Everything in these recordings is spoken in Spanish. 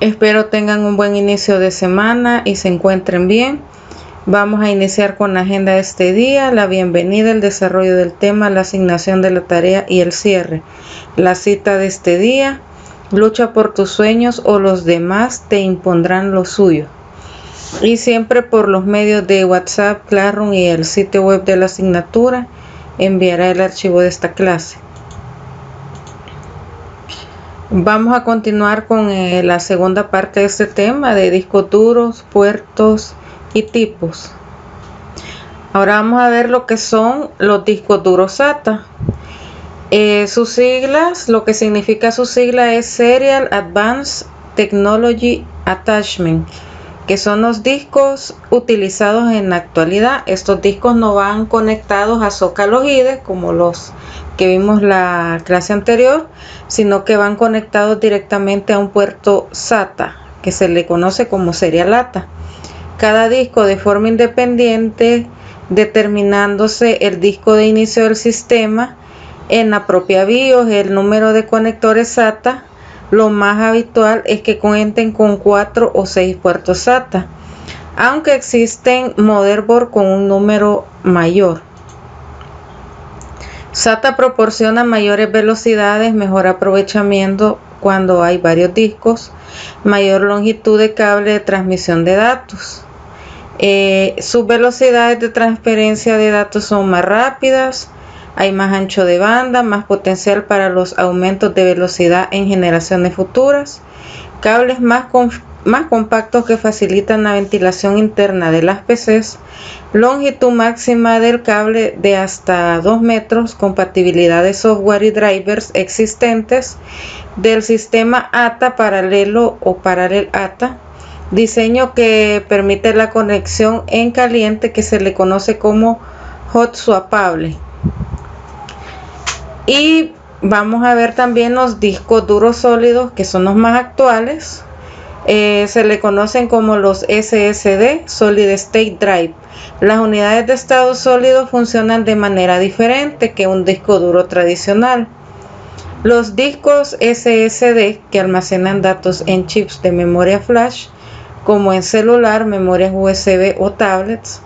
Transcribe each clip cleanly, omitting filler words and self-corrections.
Espero tengan un buen inicio de semana y se encuentren bien. Vamos a iniciar con la agenda de este día, la bienvenida, el desarrollo del tema, la asignación de la tarea y el cierre. La cita de este día: lucha por tus sueños o los demás te impondrán lo suyo. Y siempre por los medios de WhatsApp, Classroom y el sitio web de la asignatura enviará el archivo de esta clase. Vamos a continuar con la segunda parte de este tema de discos duros, puertos y tipos. Ahora vamos a ver lo que son los discos duros SATA. Sus siglas, lo que significa su sigla es Serial Advanced Technology Attachment, que son los discos utilizados en la actualidad. Estos discos no van conectados a zócalos IDE como los que vimos la clase anterior, sino que van conectados directamente a un puerto SATA, que se le conoce como serial ATA. Cada disco de forma independiente, determinándose el disco de inicio del sistema en la propia BIOS, el número de conectores SATA. Lo más habitual es que cuenten con 4 o 6 puertos SATA, aunque existen motherboard con un número mayor. SATA proporciona mayores velocidades, mejor aprovechamiento cuando hay varios discos, mayor longitud de cable de transmisión de datos. Sus velocidades de transferencia de datos son más rápidas, hay más ancho de banda, más potencial para los aumentos de velocidad en generaciones futuras, cables más compactos que facilitan la ventilación interna de las PCs, longitud máxima del cable de hasta 2 metros, compatibilidad de software y drivers existentes del sistema ATA paralelo o Parallel ATA, diseño que permite la conexión en caliente que se le conoce como hot swappable. Y vamos a ver también los discos duros sólidos, que son los más actuales. Se le conocen como los SSD, Solid State Drive. Las unidades de estado sólido funcionan de manera diferente que un disco duro tradicional. Los discos SSD, que almacenan datos en chips de memoria flash, como en celular, memorias USB o tablets,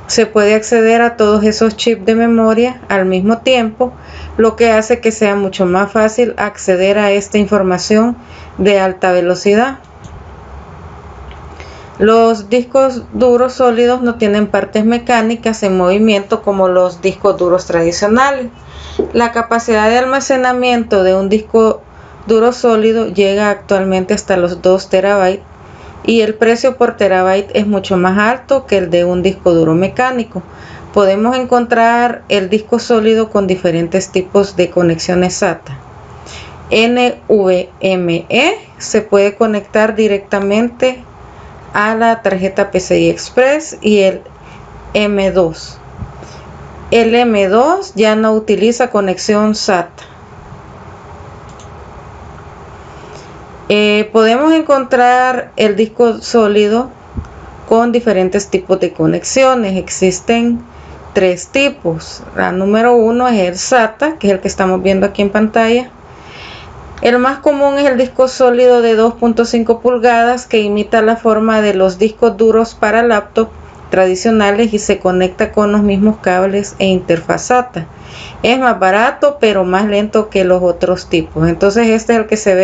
se puede acceder a todos esos chips de memoria al mismo tiempo, lo que hace que sea mucho más fácil acceder a esta información de alta velocidad. Los discos duros sólidos no tienen partes mecánicas en movimiento como los discos duros tradicionales. La capacidad de almacenamiento de un disco duro sólido llega actualmente hasta los 2 terabytes y el precio por terabyte es mucho más alto que el de un disco duro mecánico. Podemos encontrar el disco sólido con diferentes tipos de conexiones SATA. NVMe se puede conectar directamente a la tarjeta PCI Express y el M2. El M2 ya no utiliza conexión SATA. Podemos encontrar el disco sólido con diferentes tipos de conexiones. Existen 3 tipos. La número 1 es el SATA, que es el que estamos viendo aquí en pantalla. El más común es el disco sólido de 2.5 pulgadas que imita la forma de los discos duros para laptop tradicionales y se conecta con los mismos cables e interfaz SATA. Es más barato pero más lento que los otros tipos. Entonces este es el que se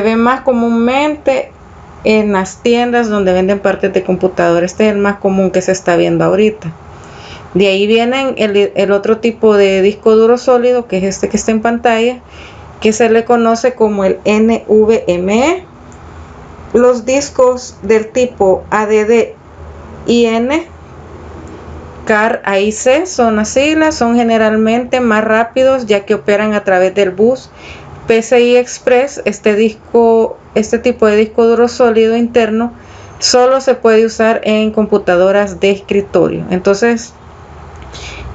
ve más comúnmente en las tiendas donde venden partes de computador. Este es el más común que se está viendo ahorita. De ahí vienen el otro tipo de disco duro sólido, que es este que está en pantalla, que se le conoce como el NVMe. Los discos del tipo ADD-IN, CAR-AIC son las siglas, son generalmente más rápidos ya que operan a través del bus PCI Express. Este tipo de disco duro sólido interno solo se puede usar en computadoras de escritorio. Entonces,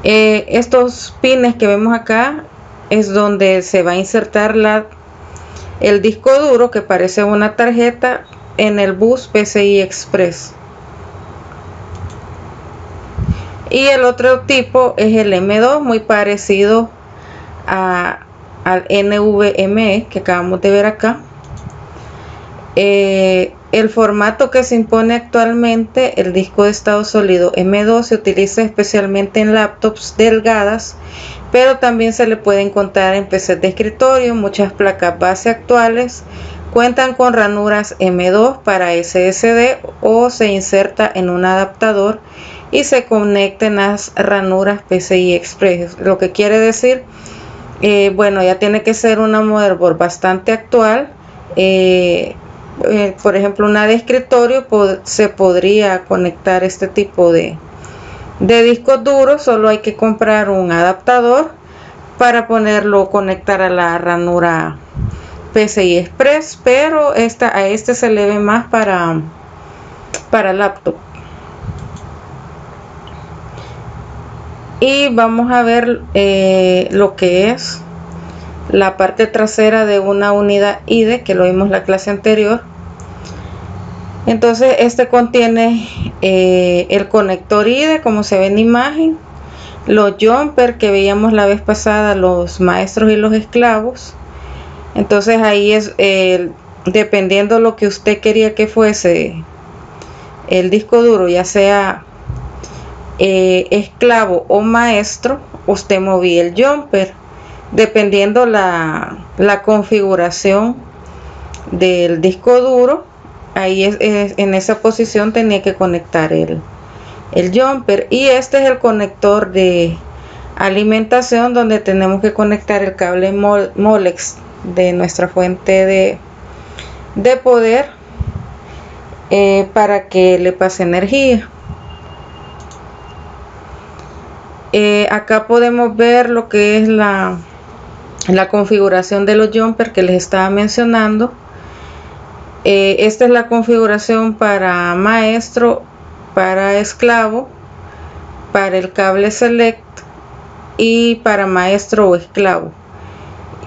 estos pines que vemos acá es donde se va a insertar el disco duro, que parece una tarjeta, en el bus PCI Express. Y el otro tipo es el M2, muy parecido al NVMe que acabamos de ver acá. El formato que se impone actualmente, el disco de estado sólido M2, se utiliza especialmente en laptops delgadas, pero también se le puede encontrar en PCs de escritorio. Muchas placas base actuales cuentan con ranuras M2 para SSD o se inserta en un adaptador y se conecta en las ranuras PCI Express, lo que quiere decir, bueno, ya tiene que ser una motherboard bastante actual. Por ejemplo, una de escritorio se podría conectar este tipo de discos duros. Solo hay que comprar un adaptador para ponerlo, conectar a la ranura PCI Express, pero a este se le ve más para laptop. Y vamos a ver lo que es la parte trasera de una unidad IDE, que lo vimos en la clase anterior. Entonces este contiene el conector IDE, como se ve en imagen, los jumper que veíamos la vez pasada, los maestros y los esclavos. Entonces ahí es dependiendo lo que usted quería que fuese el disco duro, ya sea esclavo o maestro, usted movía el jumper dependiendo la configuración del disco duro. Ahí en esa posición tenía que conectar el jumper, y este es el conector de alimentación, donde tenemos que conectar el cable Molex de nuestra fuente de poder para que le pase energía. Acá podemos ver lo que es la configuración de los jumper que les estaba mencionando. Esta es la configuración para maestro, para esclavo, para el cable select y para maestro o esclavo.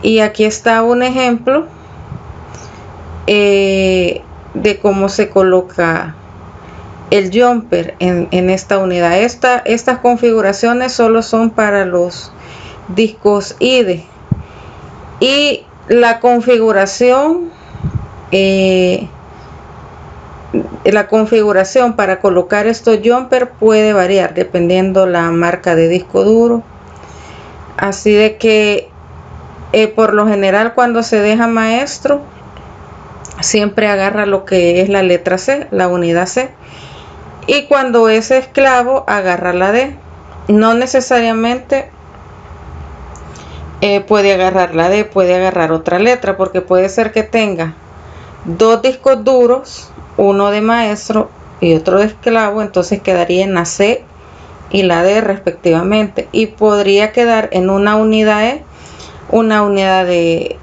Y aquí está un ejemplo de cómo se coloca el jumper en esta unidad. Estas configuraciones solo son para los discos IDE, y la configuración para colocar estos jumper puede variar dependiendo la marca de disco duro. Así de que por lo general, cuando se deja maestro, siempre agarra lo que es la letra C, la unidad C, y cuando es esclavo agarra la D. No necesariamente puede agarrar la D, puede agarrar otra letra, porque puede ser que tenga dos discos duros, uno de maestro y otro de esclavo, entonces quedaría en la C y la D respectivamente, y podría quedar en una unidad E, una unidad de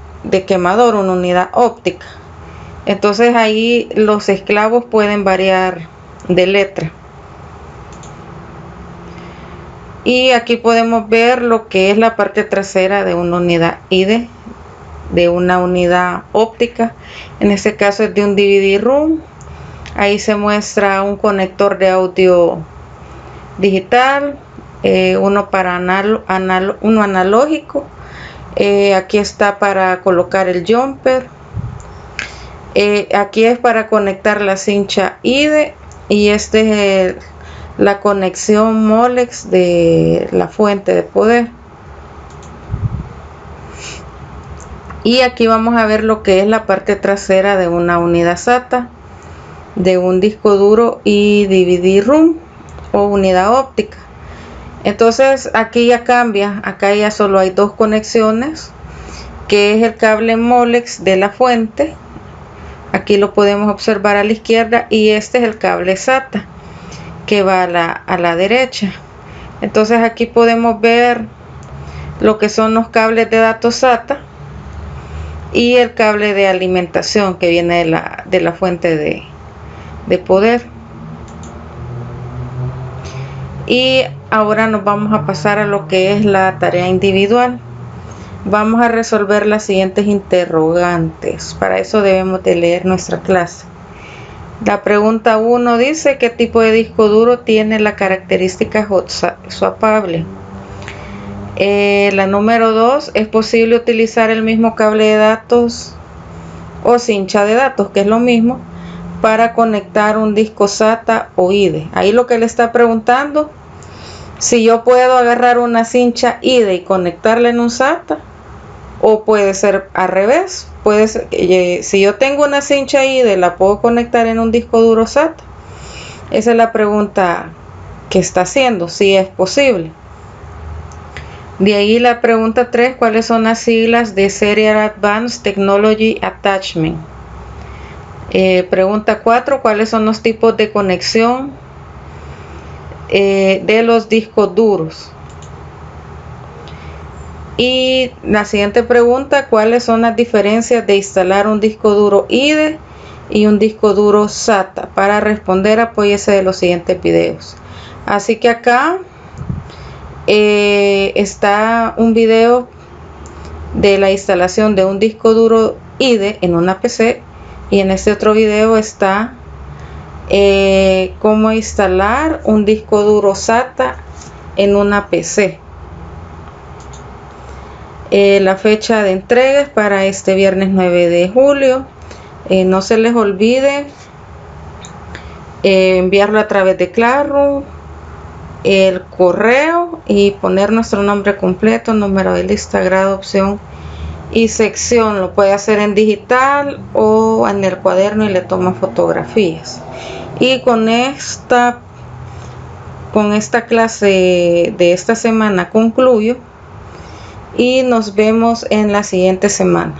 quemador, una unidad óptica. Entonces ahí los esclavos pueden variar de letra. Y aquí podemos ver lo que es la parte trasera de una unidad IDE, de una unidad óptica. En este caso es de un DVD room. Ahí se muestra un conector de audio digital, uno para uno analógico. Aquí está para colocar el jumper. Aquí es para conectar la cincha IDE, y este es la conexión Molex de la fuente de poder. Y aquí vamos a ver lo que es la parte trasera de una unidad SATA, de un disco duro y DVD room o unidad óptica. Entonces aquí ya cambia, acá ya solo hay dos conexiones, que es el cable Molex de la fuente, aquí lo podemos observar a la izquierda, y este es el cable SATA que va a la derecha. Entonces aquí podemos ver lo que son los cables de datos SATA y el cable de alimentación que viene de la fuente de poder. Y ahora nos vamos a pasar a lo que es la tarea individual. Vamos a resolver las siguientes interrogantes. Para eso debemos de leer nuestra clase. La pregunta 1 dice: ¿qué tipo de disco duro tiene la característica hot swappable? La número 2, es posible utilizar el mismo cable de datos o cincha de datos, que es lo mismo, para conectar un disco SATA o IDE. Ahí lo que le está preguntando, si yo puedo agarrar una cincha IDE y conectarla en un SATA, o puede ser al revés. Puede ser, si yo tengo una cincha IDE, la puedo conectar en un disco duro SATA. Esa es la pregunta que está haciendo, si es posible. De ahí la pregunta 3, ¿cuáles son las siglas de Serial Advanced Technology Attachment? Pregunta 4, ¿cuáles son los tipos de conexión de los discos duros? Y la siguiente pregunta, ¿cuáles son las diferencias de instalar un disco duro IDE y un disco duro SATA? Para responder, apóyese de los siguientes videos. Así que acá está un video de la instalación de un disco duro IDE en una PC, y en este otro video está cómo instalar un disco duro SATA en una PC. La fecha de entrega es para este viernes 9 de julio. No se les olvide enviarlo a través de Claro, el correo, y poner nuestro nombre completo, número de lista, grado, opción y sección. Lo puede hacer en digital o en el cuaderno y le toma fotografías. Y con esta clase de esta semana concluyo, y nos vemos en la siguiente semana.